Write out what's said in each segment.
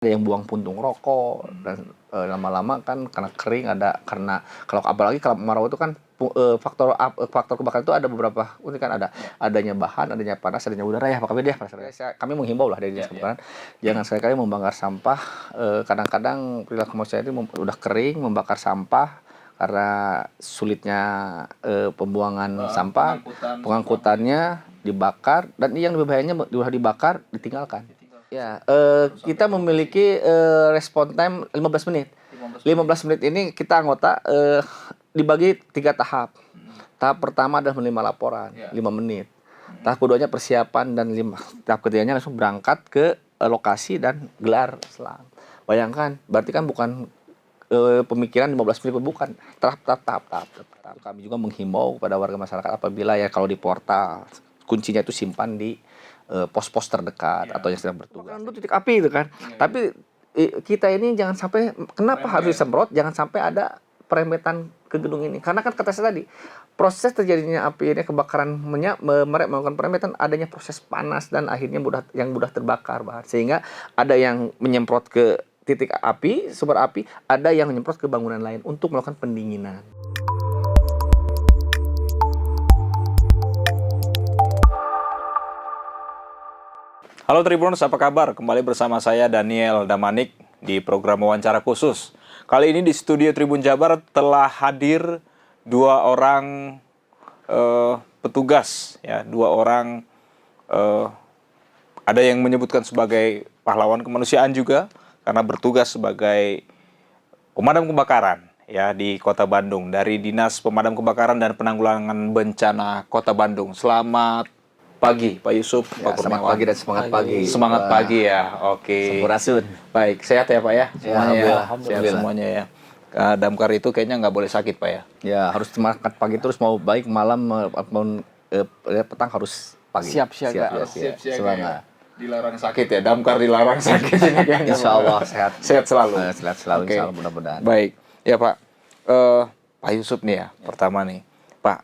ada yang buang puntung rokok dan lama-lama kan karena kering ada karena kalau apalagi kalau kemarau itu kan faktor kebakaran itu ada beberapa ini kan ada adanya bahan, adanya panas, adanya udara ya Pak Kabid ya. Kami menghimbau lah dari dinas kebakaran jangan sekali-kali membakar sampah. Kadang-kadang perilaku manusia itu udah kering membakar sampah karena sulitnya pembuangan sampah, pengangkutannya dibakar dan yang lebih bahayanya udah dibakar ditinggalkan. Ya, kita memiliki respon time 15 menit. 15 menit ini kita anggota dibagi 3 tahap. Tahap pertama adalah menerima laporan, 5 menit. Tahap keduanya persiapan dan tahap ketiganya langsung berangkat ke lokasi dan gelar selang. Bayangkan, berarti kan bukan pemikiran 15 menit, bukan. Tahap. Kami juga menghimbau kepada warga masyarakat apabila ya kalau di portal kuncinya itu simpan di pos-pos terdekat atau yang sedang bertugas. Itu titik api itu kan. Tapi kita ini jangan sampai kenapa harus disemprot? Jangan sampai ada peremetan ke gedung ini. Karena kan kata saya tadi, proses terjadinya api ini kebakaran melakukan peremetan adanya proses panas dan akhirnya mudah terbakar bahan. Sehingga ada yang menyemprot ke titik api, sumber api, ada yang menyemprot ke bangunan lain untuk melakukan pendinginan. Halo Tribuners, apa kabar? Kembali bersama saya Daniel Damanik di program wawancara khusus. Kali ini di studio Tribun Jabar telah hadir 2 orang petugas, ya, 2 orang ada yang menyebutkan sebagai pahlawan kemanusiaan juga karena bertugas sebagai pemadam kebakaran, ya, di Kota Bandung dari Dinas Pemadam Kebakaran dan Penanggulangan Bencana Kota Bandung. Selamat pagi, Pak Yusuf. Ya, selamat pagi dan semangat pagi. Semangat pagi ya, oke. Sampurasun. Baik, sehat ya Pak ya? Semuanya ya, Alhamdulillah. sehat semuanya ya. Damkar itu kayaknya nggak boleh sakit Pak ya? Ya, harus semangat pagi terus, mau baik malam maupun petang harus pagi. Siap siaga. Semangat. Dilarang sakit ya, Damkar dilarang sakit ini kayaknya. Insya Allah sehat. Sehat selalu. Sehat selalu, Oke. insya Allah mudah-mudahan. Baik, ya Pak. Pak Yusuf nih ya, pertama nih. Pak,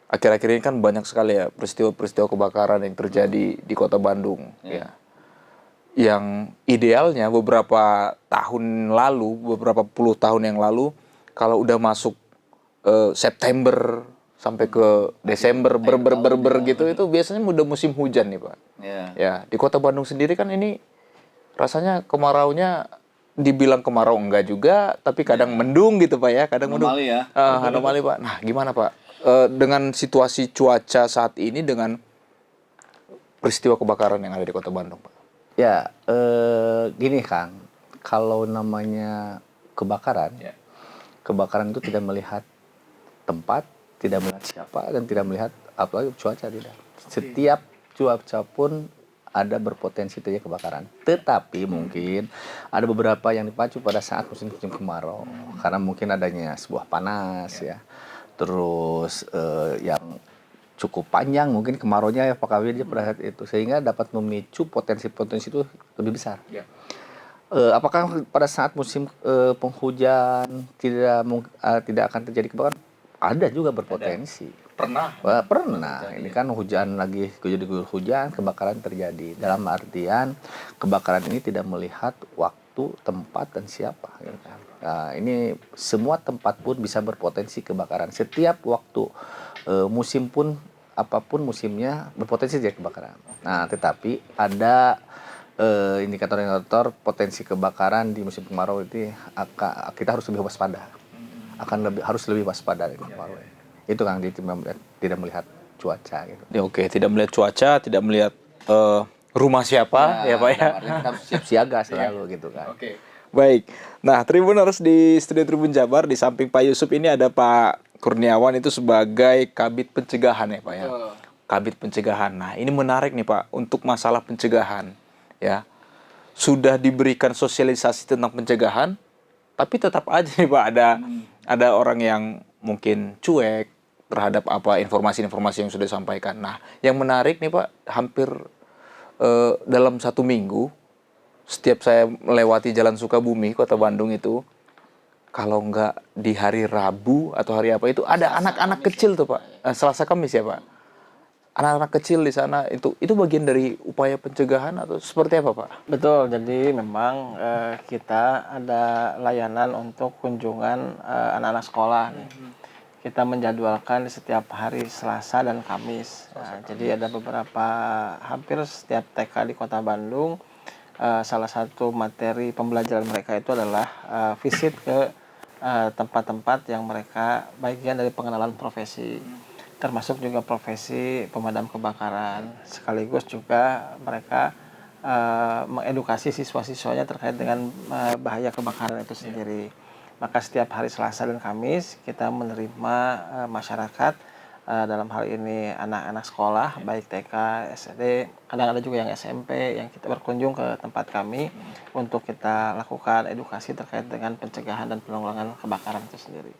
akhir-akhir ini kan banyak sekali ya peristiwa-peristiwa kebakaran yang terjadi di Kota Bandung. Ya. Yang idealnya beberapa tahun lalu, beberapa puluh tahun yang lalu, kalau udah masuk September sampai ke Desember gitu, itu biasanya udah musim hujan nih Pak. Ya, di Kota Bandung sendiri kan ini rasanya kemaraunya dibilang kemarau enggak juga, tapi kadang mendung gitu Pak ya, kadang Anomali mendung. ya. Anomali Pak. Nah, gimana Pak? Dengan situasi cuaca saat ini dengan peristiwa kebakaran yang ada di Kota Bandung, Pak. Ya, gini Kang, kalau namanya kebakaran, kebakaran itu tidak melihat tempat, tidak melihat siapa, dan tidak melihat apalagi cuaca tidak. Setiap cuaca pun ada berpotensi terjadi kebakaran. Tetapi mungkin ada beberapa yang dipacu pada saat musim kemarau, karena mungkin adanya sebuah panas ya. Terus yang cukup panjang mungkin kemaraunya ya Pak Kabid pada saat itu, sehingga dapat memicu potensi-potensi itu lebih besar. Apakah pada saat musim penghujan tidak akan terjadi kebakaran? Ada juga berpotensi. Pernah. Pernah. Ini kan hujan lagi, diguyur hujan, kebakaran terjadi. Dalam artian kebakaran ini tidak melihat waktu, tempat, dan siapa. Gitu kan. Nah, ini semua tempat pun bisa berpotensi kebakaran. Setiap waktu, musim pun, apapun musimnya, berpotensi terjadi kebakaran. Nah, tetapi ada indikator-indikator potensi kebakaran di musim kemarau itu kita harus lebih waspada. Harus lebih waspada dari kemarau. Itu kan tidak melihat cuaca gitu. Ya, oke, tidak melihat cuaca, tidak melihat rumah siapa ya Pak ya. Kita harus siap siaga selalu gitu kan. Oke. Baik. Nah, Tribuners di studio Tribun Jabar di samping Pak Yusuf ini ada Pak Kurniawan itu sebagai Kabid Pencegahan ya Pak ya. Kabid Pencegahan. Nah, ini menarik nih Pak untuk masalah pencegahan ya. Sudah diberikan sosialisasi tentang pencegahan, tapi tetap aja nih Pak ada orang yang mungkin cuek terhadap apa informasi-informasi yang sudah disampaikan. Nah, yang menarik nih Pak, hampir dalam 1 minggu, setiap saya melewati Jalan Sukabumi, Kota Bandung itu, kalau nggak di hari Rabu atau hari apa itu, ada anak-anak kecil tuh Pak. Selasa Kamis ya Pak. anak-anak kecil di sana itu bagian dari upaya pencegahan atau seperti apa Pak? Betul, jadi memang kita ada layanan untuk kunjungan anak-anak sekolah nih. Kita menjadwalkan di setiap hari Selasa dan Kamis. Jadi ada beberapa, hampir setiap TK di Kota Bandung, salah satu materi pembelajaran mereka itu adalah visit ke tempat-tempat yang mereka bagian dari pengenalan profesi. Termasuk juga profesi pemadam kebakaran. Sekaligus juga mereka mengedukasi siswa-siswanya terkait dengan bahaya kebakaran itu sendiri. Maka setiap hari Selasa dan Kamis kita menerima masyarakat, dalam hal ini anak-anak sekolah baik TK, SD, kadang ada juga yang SMP yang kita berkunjung ke tempat kami untuk kita lakukan edukasi terkait dengan pencegahan dan penanggulangan kebakaran itu sendiri.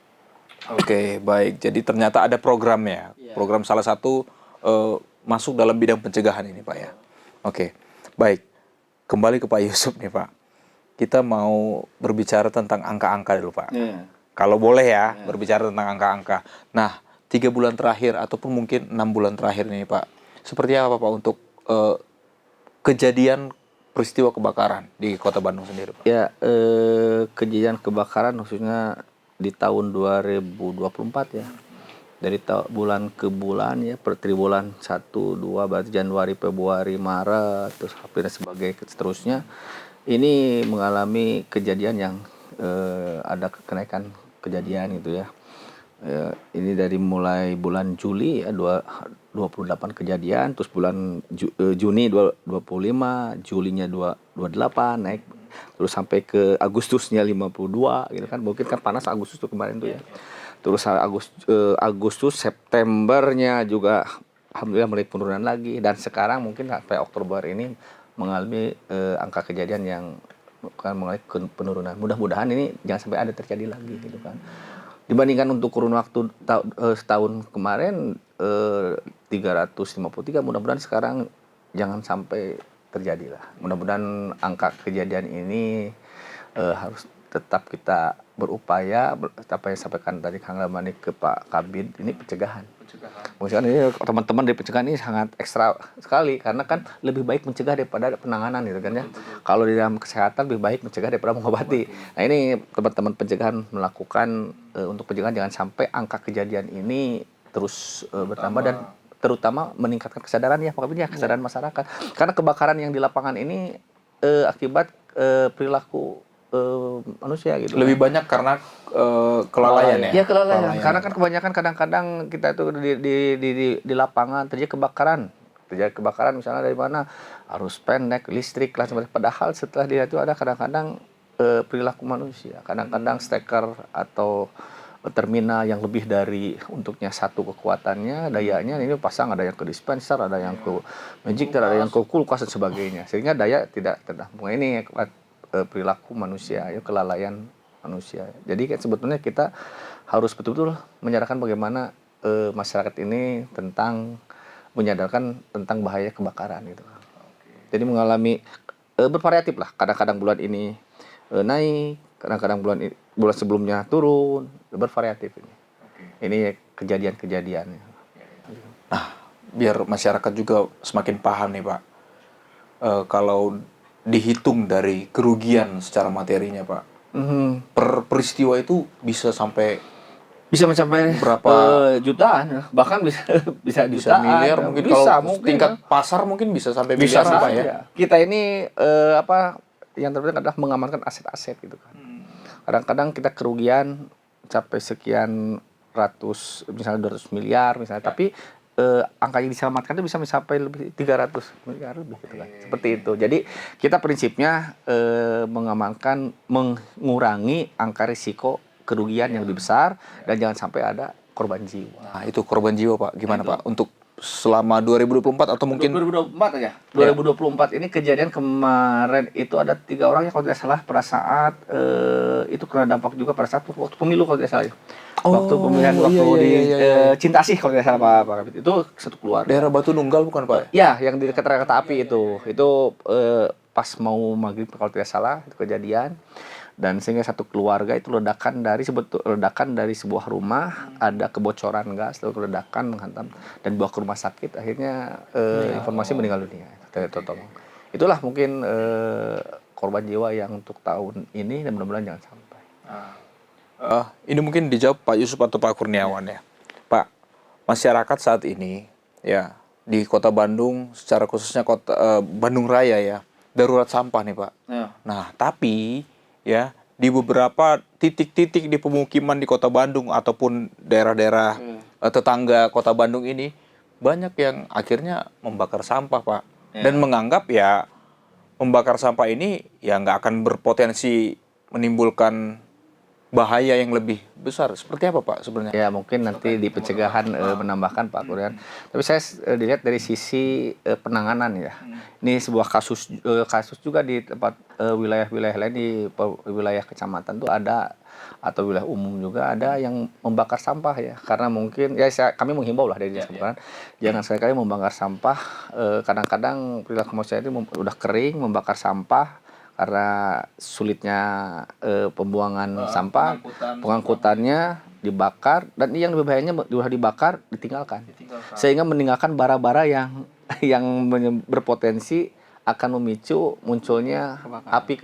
Oke, baik. Jadi ternyata ada programnya. Program salah satu masuk dalam bidang pencegahan ini, Pak ya. Oke, baik. Kembali ke Pak Yusuf nih, Pak. Kita mau berbicara tentang angka-angka dulu, Pak. Kalau boleh ya, berbicara tentang angka-angka. Nah, 3 bulan terakhir ataupun mungkin 6 bulan terakhir nih, Pak. Seperti apa, Pak, untuk kejadian peristiwa kebakaran di Kota Bandung sendiri, Pak? Ya, kejadian kebakaran khususnya di tahun 2024 ya. Dari bulan ke bulan ya, per triwulan 1, 2, berarti Januari, Februari, Maret, terus April dan seterusnya. Ini mengalami kejadian yang ada kenaikan kejadian gitu ya. Ini dari mulai bulan Juli ya 28 kejadian, terus bulan Juni 25, Julinya 28 naik, terus sampai ke Agustusnya 52 gitu kan. Mungkin kan panas Agustus tuh kemarin tuh ya. Terus Agustus, Septembernya juga alhamdulillah mulai penurunan lagi, dan sekarang mungkin sampai Oktober ini mengalami angka kejadian yang mengalami penurunan. Mudah-mudahan ini jangan sampai ada terjadi lagi gitu kan. Dibandingkan untuk kurun waktu setahun kemarin 353, mudah-mudahan sekarang jangan sampai terjadi lah. Mudah-mudahan angka kejadian ini harus tetap kita berupaya, apa yang sampaikan tadi Kang Damani ke Pak Kabid, ini pencegahan. Pencegahan ini teman-teman dari pencegahan ini sangat ekstra sekali, karena kan lebih baik mencegah daripada penanganan gitu kan ya. Kalau di dalam kesehatan lebih baik mencegah daripada mengobati. Nah ini teman-teman pencegahan melakukan untuk pencegahan jangan sampai angka kejadian ini terus bertambah, dan terutama meningkatkan kesadaran ya Pak Kabid ya, kesadaran masyarakat. Karena kebakaran yang di lapangan ini akibat perilaku manusia gitu. Lebih banyak karena kelalaian ya? Iya, kelalaian. Karena kan kebanyakan kadang-kadang kita itu di lapangan terjadi kebakaran. Terjadi kebakaran misalnya dari mana? Arus pendek, listrik lah. Padahal setelah dia itu ada kadang-kadang perilaku manusia. Kadang-kadang steker atau terminal yang lebih dari untuknya satu kekuatannya, dayanya ini pasang, ada yang ke dispenser, ada yang ke magic, ada yang ke kulkas dan sebagainya. Sehingga daya tidak tertampung. Ini perilaku manusia, ya kelalaian manusia. Jadi sebetulnya kita harus betul-betul menyadarkan bagaimana masyarakat ini tentang menyadarkan tentang bahaya kebakaran gitu. Jadi mengalami bervariatif lah. Kadang-kadang bulan ini naik, kadang-kadang bulan sebelumnya turun, bervariatif ini. Ini kejadian-kejadiannya. Nah, biar masyarakat juga semakin paham nih Pak. Kalau dihitung dari kerugian secara materinya Pak, per peristiwa itu bisa mencapai berapa jutaan, bahkan bisa jutaan, miliar mungkin. Kalau tingkat pasar mungkin bisa sampai miliar Pak ya. Kita ini yang terpenting adalah mengamankan aset-aset gitu kan. Kadang-kadang kita kerugian sampai sekian ratus, misalnya 200 miliar misalnya, tapi angka yang diselamatkan itu bisa mencapai lebih 300 miliar lebih gitu kan. Seperti itu. Jadi kita prinsipnya mengurangi angka risiko kerugian yang lebih besar, dan jangan sampai ada korban jiwa. Nah, itu korban jiwa Pak. Gimana Pak untuk selama 2024 atau mungkin 2024 aja. 2024 ini kejadian kemarin itu ada 3 orang yang kalau tidak salah pada saat itu kena dampak juga pada saat waktu pemilu kalau tidak salah. Waktu pemilihan Cinta Asih kalau tidak salah Pak Kabid. Itu satu keluarga. Daerah Batu Nunggal bukan Pak? Ya, yang di dekat kereta api itu. Itu pas mau maghrib kalau tidak salah itu kejadian, dan sehingga satu keluarga itu ledakan dari sebuah rumah, ada kebocoran gas lalu ledakan menghantam dan dibawa ke rumah sakit, akhirnya informasi meninggal dunia. Itulah mungkin korban jiwa yang untuk tahun ini, dan mudah-mudahan jangan sampai. Ini mungkin dijawab Pak Yusuf atau Pak Kurniawan ya. Pak, masyarakat saat ini ya di Kota Bandung, secara khususnya Bandung Raya ya, darurat sampah nih Pak. Nah, tapi ya di beberapa titik-titik di pemukiman di Kota Bandung ataupun daerah-daerah tetangga Kota Bandung ini banyak yang akhirnya membakar sampah Pak, dan menganggap ya membakar sampah ini ya nggak akan berpotensi menimbulkan bahaya yang lebih besar. Seperti apa Pak sebenarnya? Ya mungkin nanti di pencegahan menambahkan Pak Kurniawan. Tapi saya dilihat dari sisi penanganan ya. Ini sebuah kasus juga di tempat wilayah-wilayah lain, di wilayah kecamatan tuh ada, atau wilayah umum juga ada yang membakar sampah ya. Karena mungkin ya kami menghimbau lah dari dinas kebakaran, jangan sekali-kali membakar sampah. Kadang-kadang perilaku manusia itu udah kering membakar sampah karena sulitnya pembuangan sampah, pengangkutannya dibakar, dan yang lebih bahayanya sudah dibakar ditinggalkan. Sehingga meninggalkan bara-bara yang berpotensi akan memicu munculnya api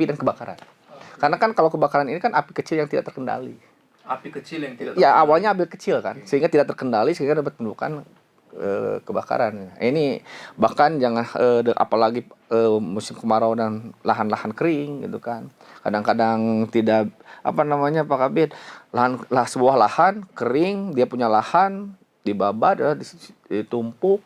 dan kebakaran. Karena kan kalau kebakaran ini kan api kecil yang tidak terkendali. Api kecil yang tidak Ya awalnya api kecil kan, sehingga tidak terkendali, sehingga dapat menimbulkan kebakaran. Ini bahkan jangan apalagi musim kemarau dan lahan-lahan kering gitu kan. Kadang-kadang tidak Pak Kabid, sebuah lahan kering, dia punya lahan dibabat, ditumpuk,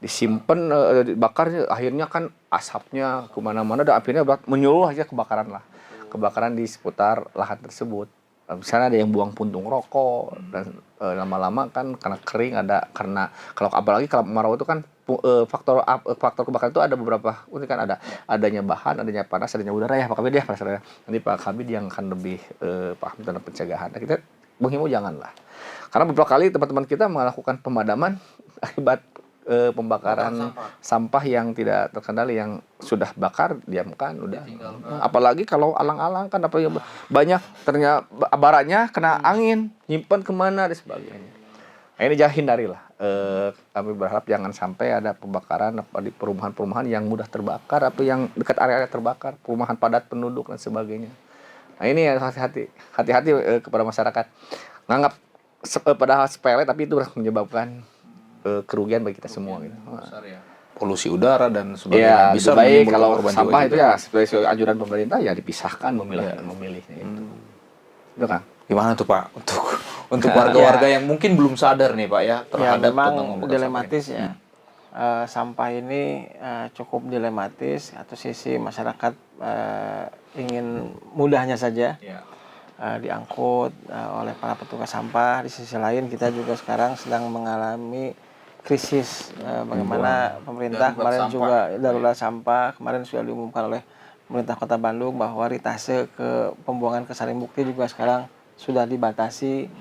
disimpan, dibakar, akhirnya kan asapnya kemana-mana dan apinya menyuluh aja kebakaran di seputar lahan tersebut. Misalnya ada yang buang puntung rokok, dan lama-lama kan karena kering, karena kalau apalagi kalau kemarau itu kan faktor kebakaran itu ada beberapa, ini kan adanya bahan, adanya panas, adanya udara ya Pak Kabid ya. Nanti Pak Kabid yang akan lebih paham tentang pencegahan. Nah, kita menghimbau janganlah, karena beberapa kali teman-teman kita melakukan pemadaman akibat pembakaran sampah yang tidak terkendali, yang sudah bakar diamkan udah. Apalagi kalau alang-alang kan banyak ternyata baranya kena angin, nyimpan kemana dan sebagainya. Nah, ini jangan hindarilah. Kami berharap jangan sampai ada pembakaran di perumahan-perumahan yang mudah terbakar, atau yang dekat area terbakar, perumahan padat penduduk dan sebagainya. Nah, ini hati-hati kepada masyarakat. Nganggap padahal sepele, tapi itu menyebabkan kerugian bagi kita semua gitu. Polusi udara dan sebagainya. Ya, bisa baik kalau sampah itu ya sesuai anjuran pemerintah ya dipisahkan, memilihnya itu. Itu kan. Gimana tuh Pak untuk warga-warga yang mungkin belum sadar nih Pak ya terhadap memang dilematis ya. Sampah ini cukup dilematis. Atau sisi masyarakat ingin mudahnya saja diangkut oleh para petugas sampah. Di sisi lain kita juga sekarang sedang mengalami krisis, bagaimana pemerintah kemarin juga darurat sampah. Kemarin sudah diumumkan oleh pemerintah Kota Bandung bahwa ritase ke pembuangan ke Saring Bukti juga sekarang sudah dibatasi,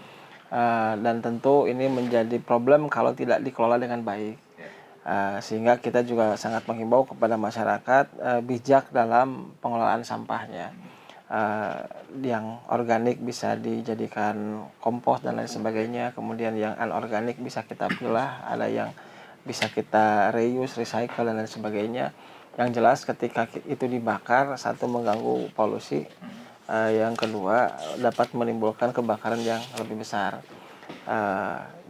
dan tentu ini menjadi problem kalau tidak dikelola dengan baik. Sehingga kita juga sangat menghimbau kepada masyarakat bijak dalam pengelolaan sampahnya. Yang organik bisa dijadikan kompos dan lain sebagainya, kemudian yang anorganik bisa kita pilah, ada yang bisa kita reuse, recycle dan lain sebagainya. Yang jelas ketika itu dibakar, satu mengganggu polusi, yang kedua dapat menimbulkan kebakaran yang lebih besar.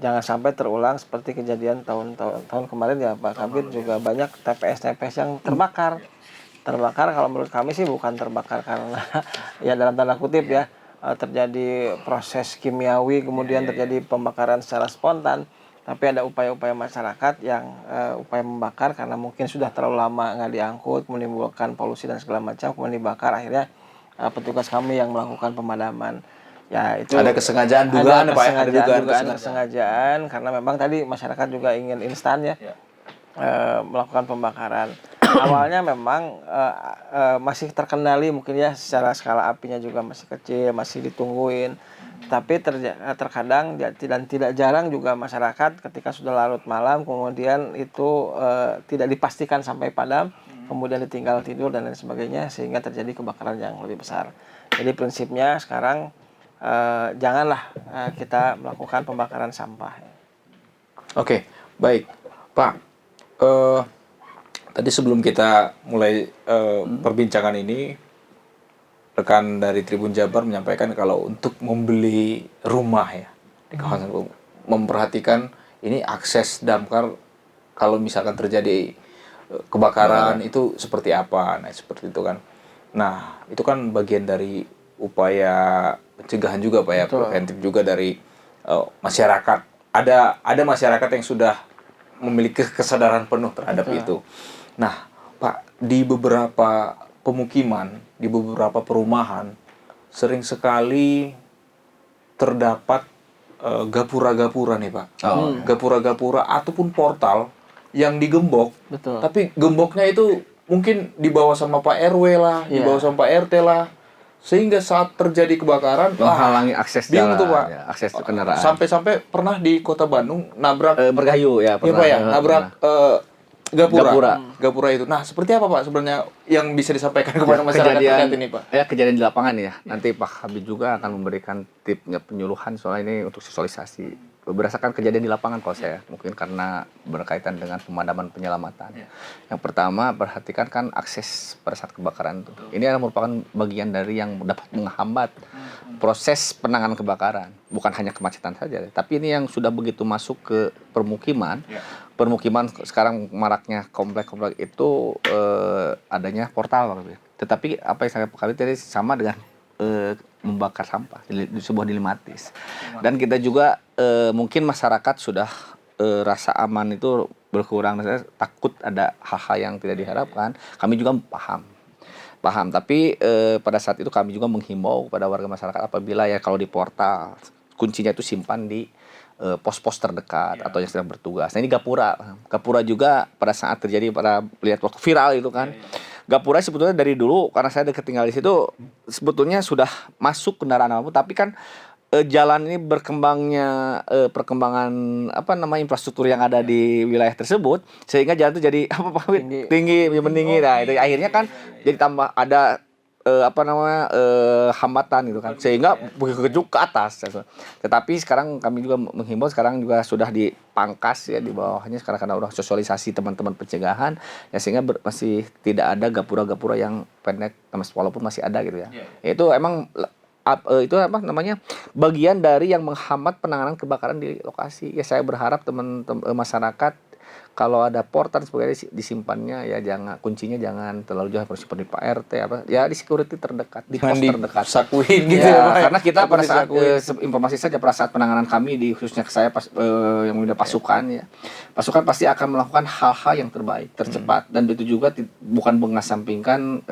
Jangan sampai terulang seperti kejadian tahun kemarin ya Pak Kabid, juga banyak TPS yang terbakar. Kalau menurut kami sih bukan terbakar karena ya dalam tanda kutip ya terjadi proses kimiawi, kemudian terjadi pembakaran secara spontan, tapi ada upaya-upaya masyarakat yang upaya membakar karena mungkin sudah terlalu lama nggak diangkut, menimbulkan polusi dan segala macam, kemudian dibakar, akhirnya petugas kami yang melakukan pemadaman. Ya itu ada kesengajaan, dugaan Pak, ada dugaan kesengajaan karena memang tadi masyarakat juga ingin instan ya. Melakukan pembakaran. Awalnya memang masih terkendali mungkin ya, secara skala apinya juga masih kecil, masih ditungguin. Tapi terkadang dan tidak jarang juga masyarakat ketika sudah larut malam kemudian itu tidak dipastikan sampai padam, kemudian ditinggal tidur dan lain sebagainya sehingga terjadi kebakaran yang lebih besar. Jadi prinsipnya sekarang janganlah kita melakukan pembakaran sampah. Oke, baik. Pak, eh, tadi sebelum kita mulai perbincangan ini, rekan dari Tribun Jabar menyampaikan kalau untuk membeli rumah ya di kawasan memperhatikan ini akses damkar kalau misalkan terjadi kebakaran itu seperti apa. Nah, seperti itu kan. Nah, itu kan bagian dari upaya pencegahan juga Pak ya, preventif juga dari masyarakat. Ada masyarakat yang sudah memiliki kesadaran penuh terhadap itu. Nah, Pak, di beberapa pemukiman, di beberapa perumahan sering sekali terdapat gapura-gapura nih Pak. Gapura-gapura ataupun portal yang digembok. Betul. Tapi gemboknya itu mungkin dibawa sama Pak RW lah, dibawa sama Pak RT lah. Sehingga saat terjadi kebakaran menghalangi akses bingung jalan, tuh Pak. ya, akses kendaraan. Sampai-sampai pernah di Kota Bandung nabrak Bergayu ya, ya pernah. Pak ya, nabrak Gapura. Gapura itu. Nah, seperti apa Pak sebenarnya yang bisa disampaikan kepada masyarakat terkait ini Pak? Ya, kejadian di lapangan ya. Nanti Pak Habib juga akan memberikan tipnya penyuluhan soal ini untuk sosialisasi. Berdasarkan kejadian di lapangan kalau saya, mungkin karena berkaitan dengan pemadaman penyelamatan. Yang pertama, perhatikan kan akses pada saat kebakaran itu. Ini adalah merupakan bagian dari yang dapat menghambat proses penanganan kebakaran. Bukan hanya kemacetan saja, tapi ini yang sudah begitu masuk ke permukiman. Permukiman sekarang maraknya komplek-komplek itu adanya portal. Tetapi apa yang saya katakan tadi sama dengan membakar sampah di sebuah dilematis. Dan kita juga mungkin masyarakat sudah rasa aman itu berkurang, takut ada hal-hal yang tidak diharapkan. Kami juga paham. Tapi pada saat itu kami juga menghimbau kepada warga masyarakat apabila ya kalau di portal kuncinya itu simpan di pos-pos terdekat atau yang sedang bertugas. Nah, ini Gapura juga pada saat terjadi pada lihat waktu viral itu kan. Gapura sebetulnya dari dulu karena saya dekat tinggal di situ sebetulnya sudah masuk kendaraan umum, tapi kan jalan ini berkembangnya perkembangan infrastruktur yang ada di wilayah tersebut sehingga jalan itu jadi tinggi meninggi. Nah, itu akhirnya kan jadi tambah ada hambatan gitu kan sehingga begitu ke atas. Tetapi sekarang kami juga menghimbau sekarang juga sudah dipangkas ya di bawahnya sekarang karena udah sosialisasi teman-teman pencegahan ya sehingga masih tidak ada gapura-gapura yang pendek walaupun masih ada gitu ya. Itu emang itu bagian dari yang menghambat penanganan kebakaran di lokasi. Ya saya berharap teman-teman masyarakat kalau ada portal sebagainya disimpannya ya kuncinya jangan terlalu jauh, harus simpan di Pak RT ya di security terdekat, di pos terdekat. Sakuin gitu ya, karena kita pada saat informasi saja pada saat penanganan kami khususnya saya yang udah pasukan ya. Pasukan pasti akan melakukan hal-hal yang terbaik, tercepat dan itu juga bukan mengesampingkan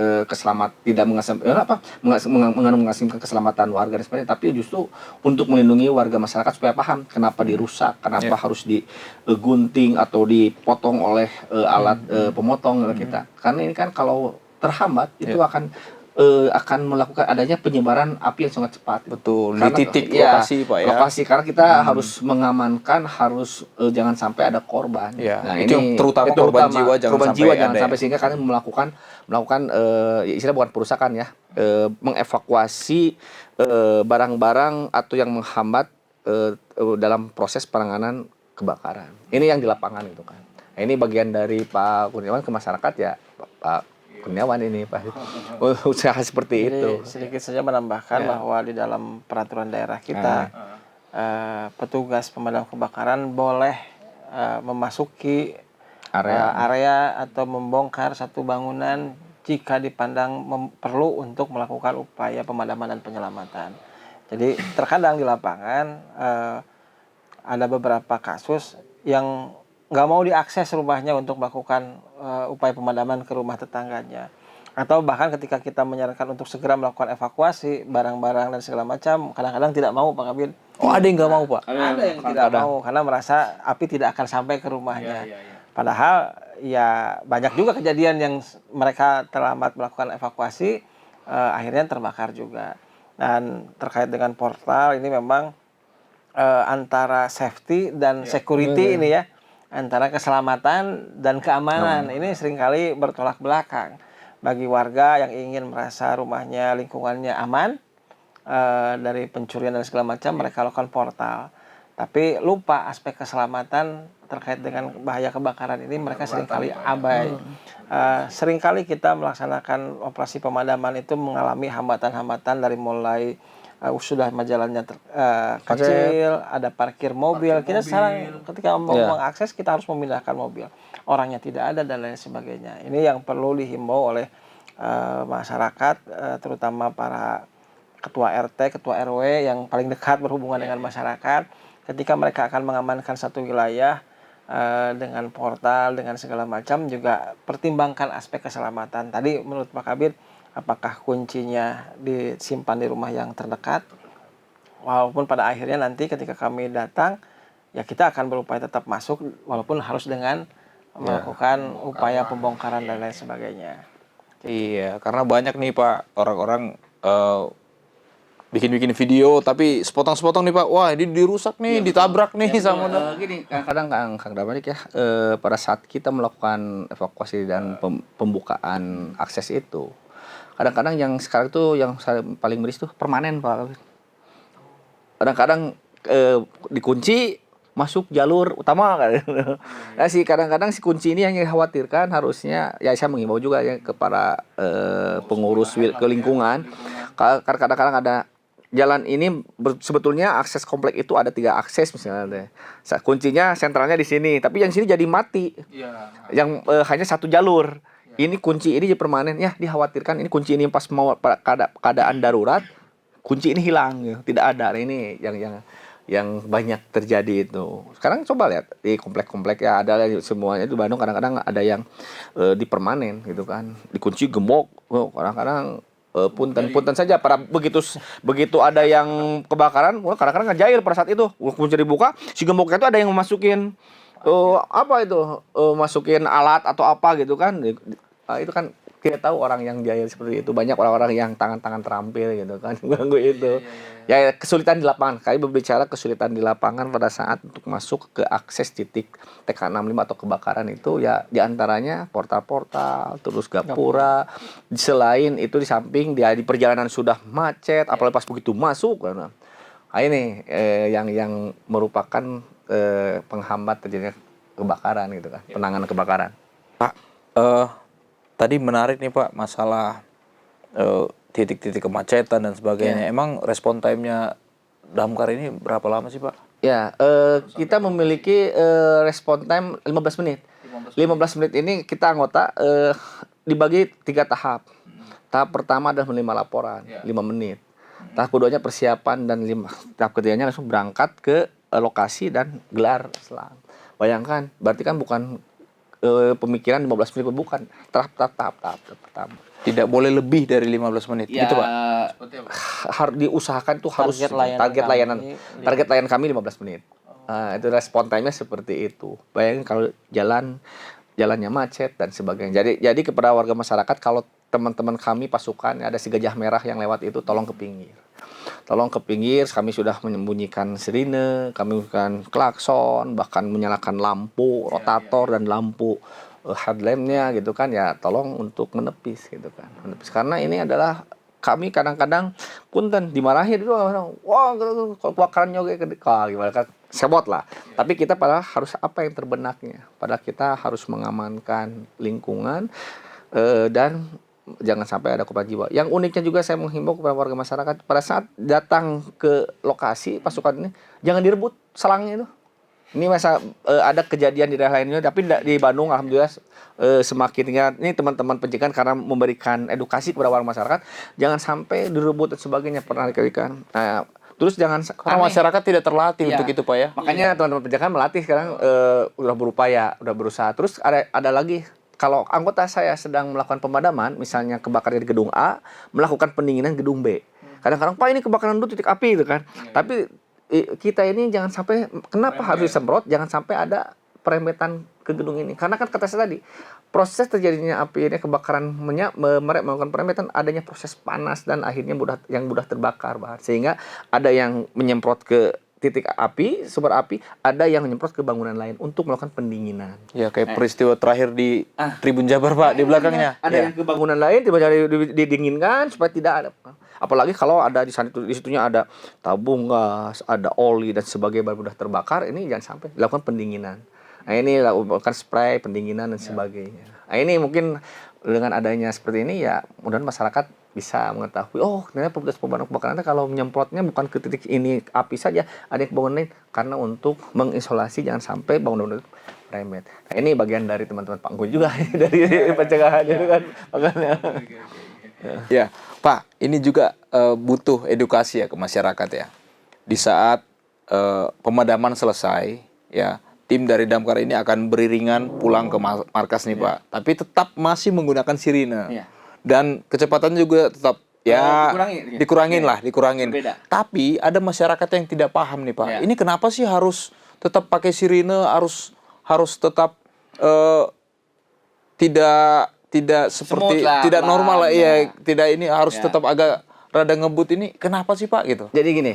mengesampingkan keselamatan warga dan sebagainya, tapi justru untuk melindungi warga masyarakat supaya paham kenapa dirusak, kenapa harus digunting atau dipotong oleh alat pemotong kita. Karena ini kan kalau terhambat itu akan melakukan adanya penyebaran api yang sangat cepat. Betul. Karena, di titik lokasi Pak ya. Lokasi karena kita harus mengamankan, jangan sampai ada korban. Nah, itu yang terutama korban jiwa jangan sampai sehingga kami melakukan istilah bukan perusakan ya, mengevakuasi barang-barang atau yang menghambat dalam proses penanganan kebakaran. Ini yang di lapangan itu kan. Nah, ini bagian dari Pak Kurniawan ke masyarakat ya, Pak Kurniawan ini Pak. Usaha seperti Jadi, itu. Sedikit saja menambahkan bahwa di dalam peraturan daerah kita petugas pemadam kebakaran boleh memasuki area atau membongkar satu bangunan jika dipandang perlu untuk melakukan upaya pemadaman dan penyelamatan. Jadi terkadang di lapangan ada beberapa kasus yang nggak mau diakses rumahnya untuk melakukan upaya pemadaman ke rumah tetangganya. Atau bahkan ketika kita menyarankan untuk segera melakukan evakuasi barang-barang dan segala macam, kadang-kadang tidak mau Pak Kabin. Oh, ada yang nggak mau Pak? Ada yang tidak mau karena merasa api tidak akan sampai ke rumahnya. Padahal ya banyak juga kejadian yang mereka terlambat melakukan evakuasi, akhirnya terbakar juga. Dan terkait dengan portal ini memang antara safety dan security ini ya antara keselamatan dan keamanan. Ini seringkali bertolak belakang. Bagi warga yang ingin merasa rumahnya, lingkungannya aman dari pencurian dan segala macam, mereka lakukan portal. Tapi lupa aspek keselamatan terkait dengan bahaya kebakaran ini, mereka seringkali abai. Seringkali kita melaksanakan operasi pemadaman itu mengalami hambatan-hambatan dari mulai sudah jalannya kecil, ada parkir mobil. Kita sekarang ketika mau mengakses kita harus memindahkan mobil, orangnya tidak ada dan lain sebagainya. Ini yang perlu dihimbau oleh masyarakat, terutama para ketua RT, ketua RW yang paling dekat berhubungan dengan masyarakat. Ketika mereka akan mengamankan satu wilayah dengan portal, dengan segala macam, juga pertimbangkan aspek keselamatan. Tadi menurut Pak Kabid, apakah kuncinya disimpan di rumah yang terdekat? Walaupun pada akhirnya nanti ketika kami datang, ya kita akan berupaya tetap masuk, walaupun harus dengan melakukan upaya pembongkaran dan lain sebagainya. Iya, karena banyak nih Pak orang-orang bikin video tapi sepotong-sepotong nih Pak. Wah, ini dirusak nih, ditabrak nih sama gini, kadang-kadang Kang Damanik ya, pada saat kita melakukan evakuasi dan pembukaan akses itu, kadang-kadang yang sekarang tuh yang paling miris tuh permanen Pak. Kadang-kadang dikunci masuk jalur utama kan. Nah, kadang-kadang si kunci ini yang dikhawatirkan harusnya ya saya mengimbau juga ya kepada pengurus ke lingkungan. Kadang-kadang ada jalan ini sebetulnya akses komplek itu ada 3 akses misalnya. Kuncinya sentralnya di sini, tapi yang sini jadi mati. Yang hanya 1 jalur. Ini kunci ini permanen ya, dikhawatirkan ini kunci ini pas mau keadaan darurat kunci ini hilang ya. Tidak ada. Nah, ini yang banyak terjadi itu. Sekarang coba lihat di komplek-komplek ya ada semuanya itu Bandung, kadang-kadang ada yang dipermanen gitu kan. Dikunci gembok. Kadang-kadang punten saja para begitu ada yang kebakaran, kadang-kadang ngejail pada saat itu. Kunci dibuka, si gemboknya itu ada yang memasukin apa itu? Masukin alat atau apa gitu kan. Itu kan kita tahu orang yang jahil seperti itu. Banyak orang-orang yang tangan-tangan terampil gitu kan, ganggu itu. Ya kesulitan di lapangan. Kami berbicara kesulitan di lapangan pada saat untuk masuk ke akses titik TK65 atau kebakaran itu ya diantaranya portal-portal, terus gapura. Selain itu di samping dia di perjalanan sudah macet, apalagi pas begitu masuk. Nah ini yang merupakan penghambat terjadinya kebakaran gitu kan, penanganan kebakaran. Pak, tadi menarik nih Pak masalah titik-titik kemacetan dan sebagainya. Emang respon time-nya damkar ini berapa lama sih Pak? Ya, kita memiliki respon time 15 menit. 15 menit ini kita anggota dibagi 3 tahap. Tahap pertama adalah menerima laporan, 5 menit. Tahap keduanya persiapan dan tahap ketiganya langsung berangkat ke lokasi dan gelar selang. Bayangkan, berarti kan bukan pemikiran 15 menit, bukan. Tahap pertama. Tidak boleh lebih dari 15 menit Ya, gitu Pak? Harus diusahakan tuh harus target layanan kami 15 menit. Itu respon time-nya seperti itu. Bayangin kalau jalannya macet dan sebagainya. Jadi kepada warga masyarakat, kalau teman-teman kami pasukan ada si gajah merah yang lewat itu, tolong ke pinggir. Tolong ke pinggir, kami sudah menyembunyikan sirine, kami menyembunyikan klakson, bahkan menyalakan lampu rotator dan lampu headlamp-nya gitu kan, ya tolong untuk menepis gitu kan. Menepis karena ini adalah kami kadang-kadang punten dimarahin itu, wah kebakaran nyoge gimana kan, sebot lah. Tapi kita pada harus apa yang terbenaknya, pada kita harus mengamankan lingkungan dan jangan sampai ada korban jiwa. Yang uniknya juga saya menghimbau kepada warga masyarakat pada saat datang ke lokasi pasukan ini jangan direbut selangnya itu. Ini masa ada kejadian di daerah lainnya, tapi di Bandung alhamdulillah semakin ini teman-teman pencegahan karena memberikan edukasi kepada warga masyarakat jangan sampai direbut dan sebagainya, pernah dikalikan. Nah, terus jangan Karena masyarakat tidak terlatih untuk itu Pak ya. Makanya teman-teman pencegahan melatih sekarang udah berupaya, udah berusaha. Terus ada lagi, kalau anggota saya sedang melakukan pemadaman, misalnya kebakaran di gedung A, melakukan pendinginan gedung B. Kadang-kadang Pak ini kebakaran dulu titik api gitu kan. Tapi kita ini jangan sampai, kenapa harus disemprot, jangan sampai ada perempetan ke gedung ini. Karena kan kata saya tadi, proses terjadinya api ini kebakaran melakukan perempetan, adanya proses panas dan akhirnya mudah terbakar bahan. Sehingga ada yang menyemprot ke titik api, sumber api, ada yang menyemprot ke bangunan lain untuk melakukan pendinginan. Ya, kayak peristiwa terakhir di Tribun Jabar, Pak, di belakangnya. Ada yang ke bangunan lain tiba-tiba didinginkan supaya tidak ada. Apalagi kalau ada di sana di situnya ada tabung gas, ada oli dan sebagainya mudah terbakar, ini jangan sampai dilakukan pendinginan. Nah, ini lakukan spray pendinginan dan sebagainya. Nah, ini mungkin dengan adanya seperti ini ya mudah-mudahan masyarakat bisa mengetahui, oh ternyata petugas pemadam kebakaran kalau menyemprotnya bukan ke titik ini api saja, ada yang ke bangunan lain karena untuk mengisolasi jangan sampai bangunan itu merembet. Nah, ini bagian dari teman-teman Pak Nggu juga dari pencegahan itu kan makanya. Ya, Pak, ini juga butuh edukasi ya ke masyarakat ya. Di saat pemadaman selesai, ya, tim dari damkar ini akan beriringan pulang ke markas nih, Pak. Tapi tetap masih menggunakan sirine. Iya. Dan kecepatannya juga tetap ya dikurangin. Berbeda. Tapi ada masyarakat yang tidak paham nih, Pak. Iya. Ini kenapa sih harus tetap pakai sirine, harus tetap tidak seperti lah, tidak pelan, normal lah, ya. tidak ini harus Ya. tetap agak rada ngebut ini. Kenapa sih, Pak, gitu? Jadi gini,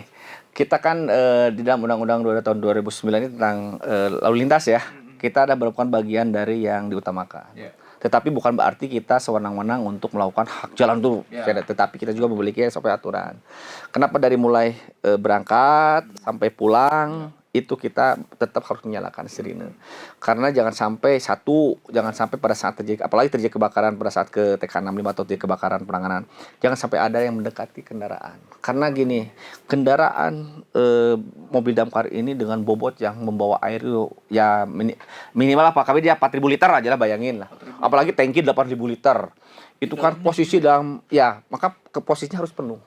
kita kan di dalam Undang-Undang 2 tahun 2009 ini tentang lalu lintas ya, kita ada merupakan bagian dari yang diutamakan. Tetapi bukan berarti kita sewenang-wenang untuk melakukan hak jalan tuh, tetapi kita juga memiliki sampai aturan. Kenapa dari mulai berangkat sampai pulang itu kita tetap harus menyalakan sirine. Karena jangan sampai pada saat terjadi, apalagi terjadi kebakaran pada saat ke TK65 atau terjadi kebakaran penanganan, jangan sampai ada yang mendekati kendaraan. Karena gini, kendaraan mobil damkar ini dengan bobot yang membawa air itu ya minimal apa? Kami dia 4.000 liter aja lah, bayangin lah. Apalagi tangki 8.000 liter. Itu kan posisi dalam maka posisinya harus penuh.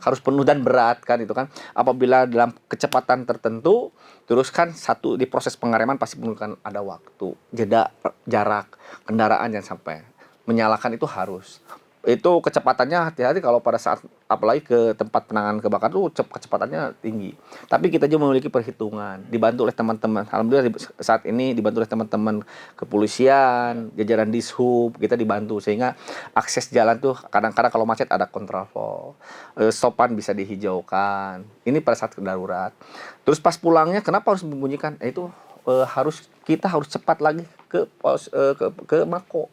Harus penuh dan berat kan itu kan, apabila dalam kecepatan tertentu terus kan di proses pengereman pasti membutuhkan ada waktu, jeda, jarak kendaraan yang sampai menyalakan itu harus. Itu kecepatannya hati-hati kalau pada saat apalagi ke tempat penanganan kebakaran tuh kecepatannya tinggi. Tapi kita juga memiliki perhitungan, dibantu oleh teman-teman. Alhamdulillah saat ini dibantu oleh teman-teman kepolisian, jajaran Dishub, kita dibantu sehingga akses jalan tuh kadang-kadang kalau macet ada kontraflow, stopan bisa dihijaukan. Ini pada saat darurat. Terus pas pulangnya kenapa harus membunyikan? Kita harus cepat lagi ke Mako.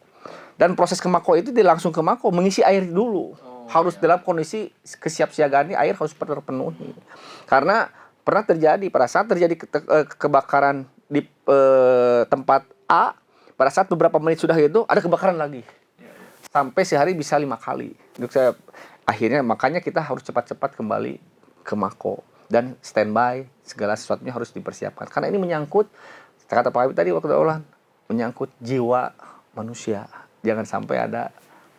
Dan proses ke Mako itu langsung ke Mako mengisi air dulu. Harus dalam kondisi kesiapsiagaan air harus terpenuhi. Karena pernah terjadi pada saat terjadi kebakaran di tempat A, pada saat beberapa menit sudah itu ada kebakaran lagi. Sampai sehari bisa 5 kali. Akhirnya makanya kita harus cepat-cepat kembali ke Mako dan standby, segala sesuatunya harus dipersiapkan. Karena ini menyangkut, kata Pak Habib tadi waktu awal, menyangkut jiwa manusia. Jangan sampai ada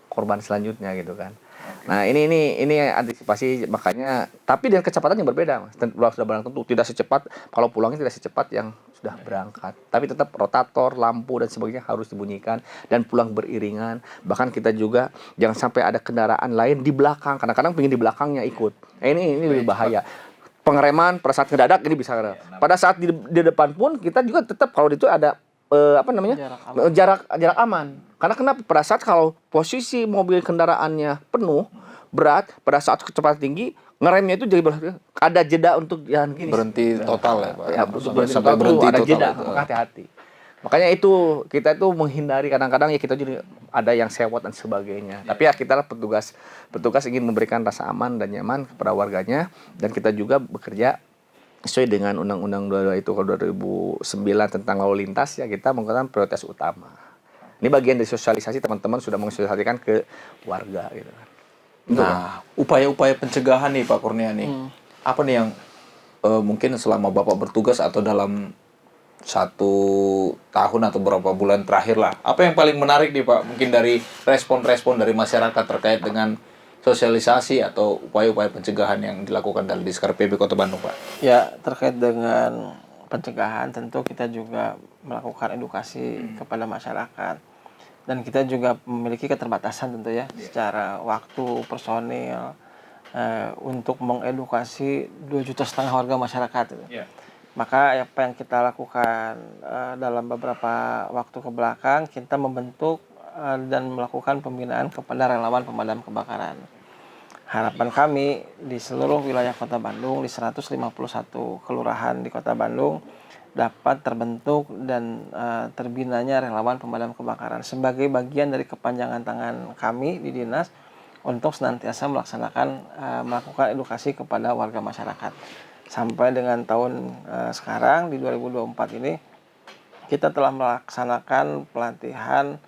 korban selanjutnya gitu kan. Nah, ini antisipasi, makanya tapi dengan kecepatan yang berbeda, Mas. Sudah barang tentu tidak secepat kalau pulangnya, tidak secepat yang sudah berangkat. Tapi tetap rotator, lampu dan sebagainya harus dibunyikan dan pulang beriringan. Bahkan kita juga jangan sampai ada kendaraan lain di belakang. Kadang-kadang pengen di belakangnya ikut. Ini lebih bahaya. Pengereman pada saat ngedadak ini bisa. Pada saat di depan pun kita juga tetap kalau itu ada jarak aman. Karena kenapa? Pada saat kalau posisi mobil kendaraannya penuh, berat, pada saat kecepatan tinggi, ngeremnya itu jadi ada jeda untuk jalan gini. Berhenti total ya, Pak. Ya, Sampai berhenti ada total. jeda, maka hati-hati. Makanya itu kita itu menghindari, kadang-kadang ya kita juga ada yang sewot dan sebagainya. Tapi ya kita lah petugas ingin memberikan rasa aman dan nyaman kepada warganya, dan kita juga bekerja sesuai dengan Undang-Undang 22 itu kalau 2009 tentang lalu lintas, ya kita menggunakan prioritas utama. Ini bagian dari sosialisasi, teman-teman sudah mensosialisasikan ke warga gitu kan. Nah, upaya-upaya pencegahan nih Pak Kurnia nih. Apa nih yang mungkin selama Bapak bertugas atau dalam 1 tahun atau berapa bulan terakhir lah. Apa yang paling menarik nih Pak? Mungkin dari respon-respon dari masyarakat terkait dengan sosialisasi atau upaya-upaya pencegahan yang dilakukan dari Diskar PB Kota Bandung, Pak? Ya, terkait dengan pencegahan tentu kita juga melakukan edukasi kepada masyarakat. Dan kita juga memiliki keterbatasan tentu ya, secara waktu, personil, untuk mengedukasi 2,5 juta warga masyarakat. Maka apa yang kita lakukan dalam beberapa waktu ke belakang, kita membentuk dan melakukan pembinaan kepada relawan pemadam kebakaran. Harapan kami di seluruh wilayah Kota Bandung, di 151 kelurahan di Kota Bandung dapat terbentuk dan terbinanya relawan pemadam kebakaran sebagai bagian dari kepanjangan tangan kami di dinas untuk senantiasa melakukan edukasi kepada warga masyarakat. Sampai dengan tahun sekarang di 2024 ini kita telah melaksanakan pelatihan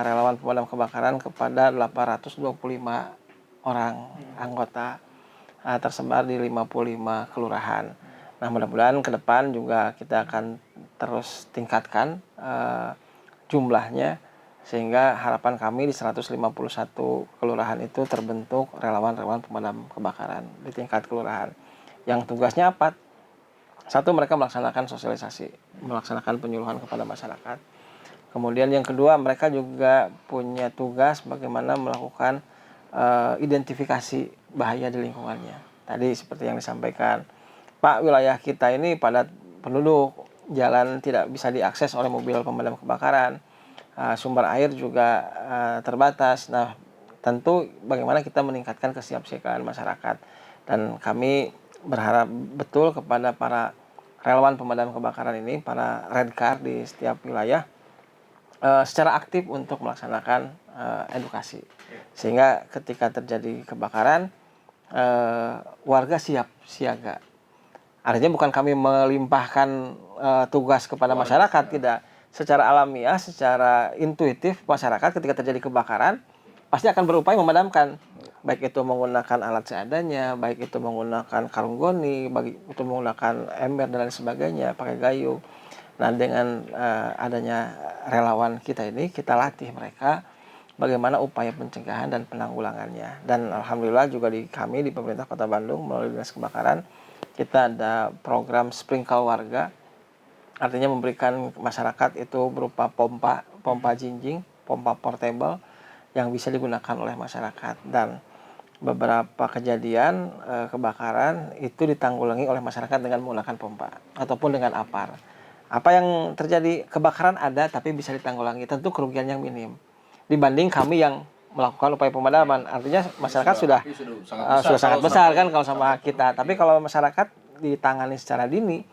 relawan pemadam kebakaran kepada 825 orang anggota tersebar di 55 kelurahan. Nah, mudah-mudahan ke depan juga kita akan terus tingkatkan jumlahnya sehingga harapan kami di 151 kelurahan itu terbentuk relawan-relawan pemadam kebakaran di tingkat kelurahan. Yang tugasnya apa? Satu, mereka melaksanakan sosialisasi, melaksanakan penyuluhan kepada masyarakat. Kemudian yang kedua, mereka juga punya tugas bagaimana melakukan identifikasi bahaya di lingkungannya. Tadi seperti yang disampaikan, Pak, wilayah kita ini padat penduduk, jalan tidak bisa diakses oleh mobil pemadam kebakaran, sumber air juga terbatas. Nah, tentu bagaimana kita meningkatkan kesiapsiagaan masyarakat. Dan kami berharap betul kepada para relawan pemadam kebakaran ini, para Redcar di setiap wilayah, secara aktif untuk melaksanakan edukasi. Sehingga ketika terjadi kebakaran, warga siap siaga. Artinya bukan kami melimpahkan tugas kepada masyarakat, tidak. Secara alamiah, secara intuitif masyarakat ketika terjadi kebakaran pasti akan berupaya memadamkan. Baik itu menggunakan alat seadanya, baik itu menggunakan karung goni, baik itu menggunakan ember dan lain sebagainya, pakai gayung. Nah, dengan adanya relawan kita ini, kita latih mereka bagaimana upaya pencegahan dan penanggulangannya. Dan alhamdulillah juga kami di pemerintah Kota Bandung melalui Dinas Kebakaran, kita ada program sprinkle warga. Artinya memberikan masyarakat itu berupa pompa jinjing, pompa portable yang bisa digunakan oleh masyarakat. Dan beberapa kejadian kebakaran itu ditanggulangi oleh masyarakat dengan menggunakan pompa ataupun dengan apar. Apa yang terjadi? Kebakaran ada tapi bisa ditanggulangi, tentu kerugian yang minim dibanding kami yang melakukan upaya pemadaman. Artinya masyarakat sudah sangat besar kan kalau sama kita. Tapi kalau masyarakat ditangani secara dini,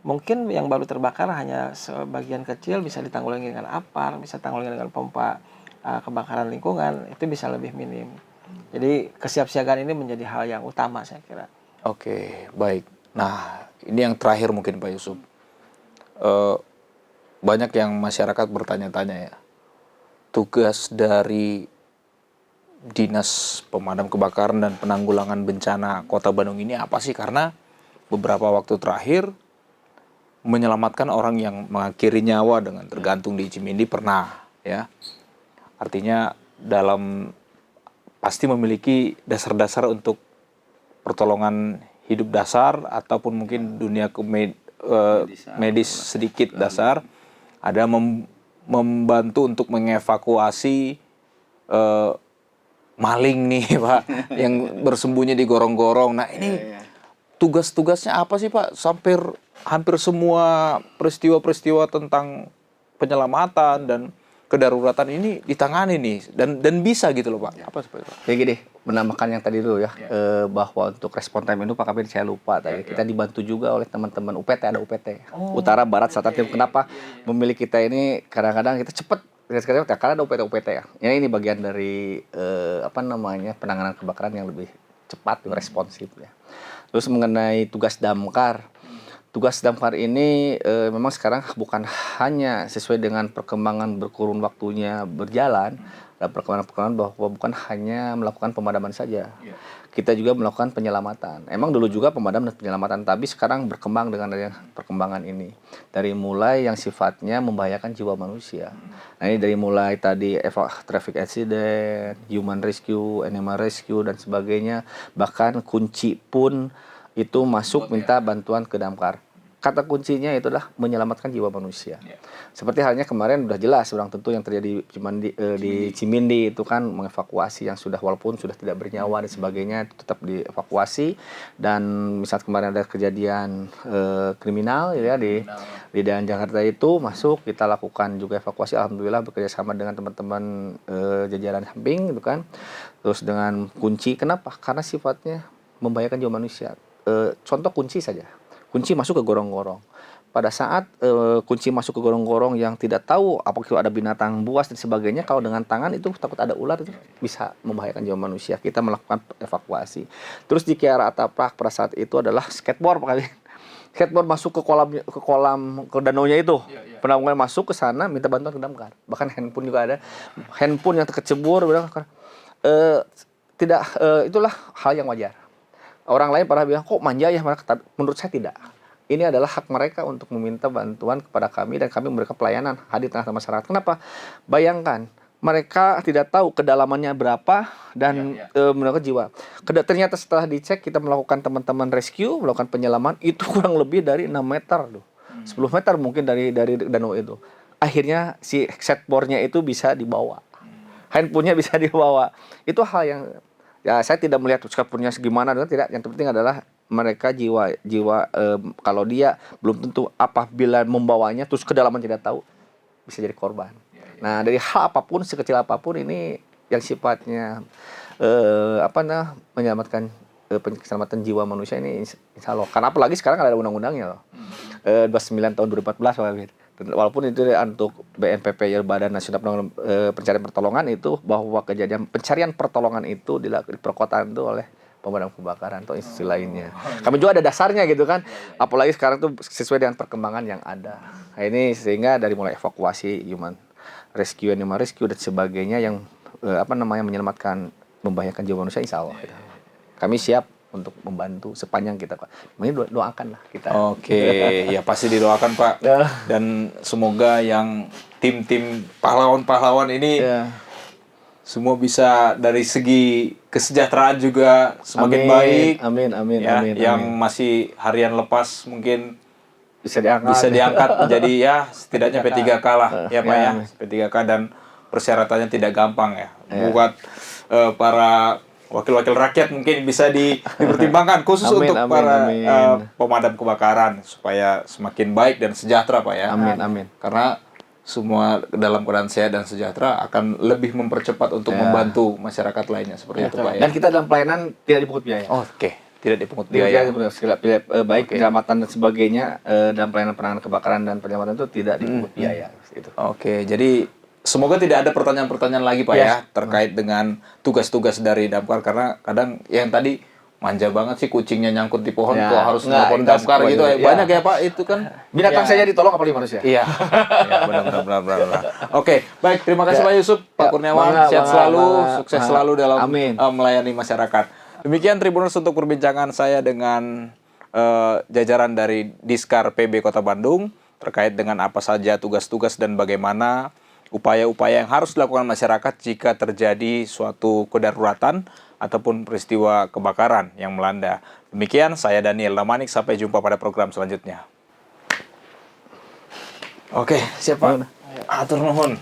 mungkin yang baru terbakar hanya sebagian kecil bisa ditanggulangi dengan apar, bisa ditanggulangi dengan pompa kebakaran lingkungan, itu bisa lebih minim. Jadi kesiapsiagaan ini menjadi hal yang utama saya kira. Oke, baik. Nah, ini yang terakhir mungkin Pak Yusuf. Banyak yang masyarakat bertanya-tanya ya, tugas dari Dinas Pemadam Kebakaran dan Penanggulangan Bencana Kota Bandung ini apa sih? Karena beberapa waktu terakhir menyelamatkan orang yang mengakhiri nyawa dengan tergantung di Cimindi pernah ya. Artinya pasti memiliki dasar-dasar untuk pertolongan hidup dasar ataupun mungkin dunia medis sedikit dasar. Ada membantu untuk mengevakuasi maling nih Pak yang bersembunyi di gorong-gorong. Nah ini tugas-tugasnya apa sih Pak? Hampir semua peristiwa-peristiwa tentang penyelamatan dan kedaruratan ini ditangani nih dan bisa gitu loh Pak. Apa seperti itu? Jadi gini, menambahkan yang tadi dulu ya, bahwa untuk respon time itu Pak Kabir saya lupa tadi. Kita dibantu juga oleh teman-teman UPT, ada UPT. Utara, Barat, Selatan, Timur. Kenapa memilih kita ini kadang-kadang kita cepat karena ada UPT ya. Ini bagian dari penanganan kebakaran yang lebih cepat, responsif ya. Terus mengenai tugas damkar. Tugas damkar ini memang sekarang bukan hanya sesuai dengan perkembangan berkurun waktunya berjalan, dan perkembangan bahwa bukan hanya melakukan pemadaman saja. Kita juga melakukan penyelamatan. Emang dulu juga pemadam dan penyelamatan, tapi sekarang berkembang dengan adanya perkembangan ini. Dari mulai yang sifatnya membahayakan jiwa manusia. Nah ini dari mulai tadi traffic accident, human rescue, animal rescue, dan sebagainya. Bahkan kunci pun itu masuk minta bantuan ke damkar. kata kuncinya itu adalah menyelamatkan jiwa manusia. Seperti halnya kemarin udah jelas orang tentu yang terjadi di Cimindi itu kan mengevakuasi yang sudah walaupun sudah tidak bernyawa dan sebagainya tetap dievakuasi. Dan misal kemarin ada kejadian kriminal ya di daerah Jakarta itu masuk, kita lakukan juga evakuasi, alhamdulillah bekerjasama dengan teman-teman jajaran samping itu kan. Terus dengan kunci, kenapa? Karena sifatnya membahayakan jiwa manusia. Contoh kunci saja. Kunci masuk ke gorong-gorong. Pada saat kunci masuk ke gorong-gorong yang tidak tahu apakah ada binatang buas dan sebagainya, kalau dengan tangan itu takut ada ular, itu bisa membahayakan jiwa manusia. Kita melakukan evakuasi. Terus di Kiara Atapak pada saat itu adalah skateboard kali. Skateboard masuk ke danaunya itu. Penanggungan masuk ke sana minta bantuan ke damkar. Bahkan handphone juga ada. Handphone yang terkecebur itulah hal yang wajar. Orang lain pernah bilang, kok manja ya? Menurut saya tidak. Ini adalah hak mereka untuk meminta bantuan kepada kami dan kami memberikan pelayanan hadir tengah masyarakat. Kenapa? Bayangkan, mereka tidak tahu kedalamannya berapa dan mereka jiwa. Ternyata setelah dicek, kita melakukan teman-teman rescue, melakukan penyelaman, itu kurang lebih dari 6 meter. 10 meter mungkin dari danau itu. Akhirnya si skateboardnya itu bisa dibawa. Handphonenya bisa dibawa. Itu hal yang saya tidak melihat skateboardnya segimana, tidak. Yang penting adalah mereka jiwa kalau dia belum tentu apabila membawanya terus kedalaman tidak tahu bisa jadi korban. Nah, dari hal apapun sekecil apapun ini yang sifatnya menyelamatkan keselamatan jiwa manusia ini insya Allah. Karena apalagi sekarang ada undang-undangnya loh. 29 tahun 2014 walaupun itu untuk BNPB ya, Badan Nasional Pencarian Pertolongan itu bahwa kejadian pencarian pertolongan itu di perkotaan itu oleh pemadam kebakaran atau institusi lainnya. Kami juga ada dasarnya gitu kan. Apalagi sekarang tuh sesuai dengan perkembangan yang ada. Nah, ini sehingga dari mulai evakuasi human rescue, animal rescue dan sebagainya yang menyelamatkan membahayakan jiwa manusia insya Allah. Gitu. Kami siap untuk membantu sepanjang kita, Pak. Mungkin doakan lah kita. Oke, ya pasti didoakan, Pak. Dan semoga yang tim-tim pahlawan-pahlawan ini semua bisa dari segi kesejahteraan juga semakin baik. Amin. Yang masih harian lepas mungkin bisa diangkat menjadi ya setidaknya P3K lah, ya Pak ya. P3K dan persyaratannya tidak gampang ya. Buat para wakil-wakil rakyat mungkin bisa dipertimbangkan khusus untuk para pemadam kebakaran supaya semakin baik dan sejahtera, Pak ya. Amin. Karena semua dalam keadaan sehat dan sejahtera akan lebih mempercepat untuk membantu masyarakat lainnya seperti itu, Pak ya. Dan kita dalam pelayanan tidak dipungut biaya. Oke, tidak dipungut biaya. Baik penyelamatan dan sebagainya dalam pelayanan penanganan kebakaran dan penyelamatan itu tidak dipungut biaya. Gitu. Oke, jadi semoga tidak ada pertanyaan-pertanyaan lagi, Pak ya, terkait dengan tugas-tugas dari damkar, karena kadang yang tadi manja banget sih kucingnya nyangkut di pohon kok harus nelpon damkar gitu. Banyak ya, Pak, itu kan binatang saja ditolong apalagi manusia. Iya. Benar. Oke, baik, terima kasih Pak Yusuf, Pak Kurniawan, sehat selalu, sukses selalu dalam melayani masyarakat. Demikian Tribuners untuk perbincangan saya dengan jajaran dari Diskar PB Kota Bandung terkait dengan apa saja tugas-tugas dan bagaimana upaya-upaya yang harus dilakukan masyarakat jika terjadi suatu kedaruratan ataupun peristiwa kebakaran yang melanda. Demikian, saya Daniel Lamanik, sampai jumpa pada program selanjutnya. Oke, siapa? Atur nuhun.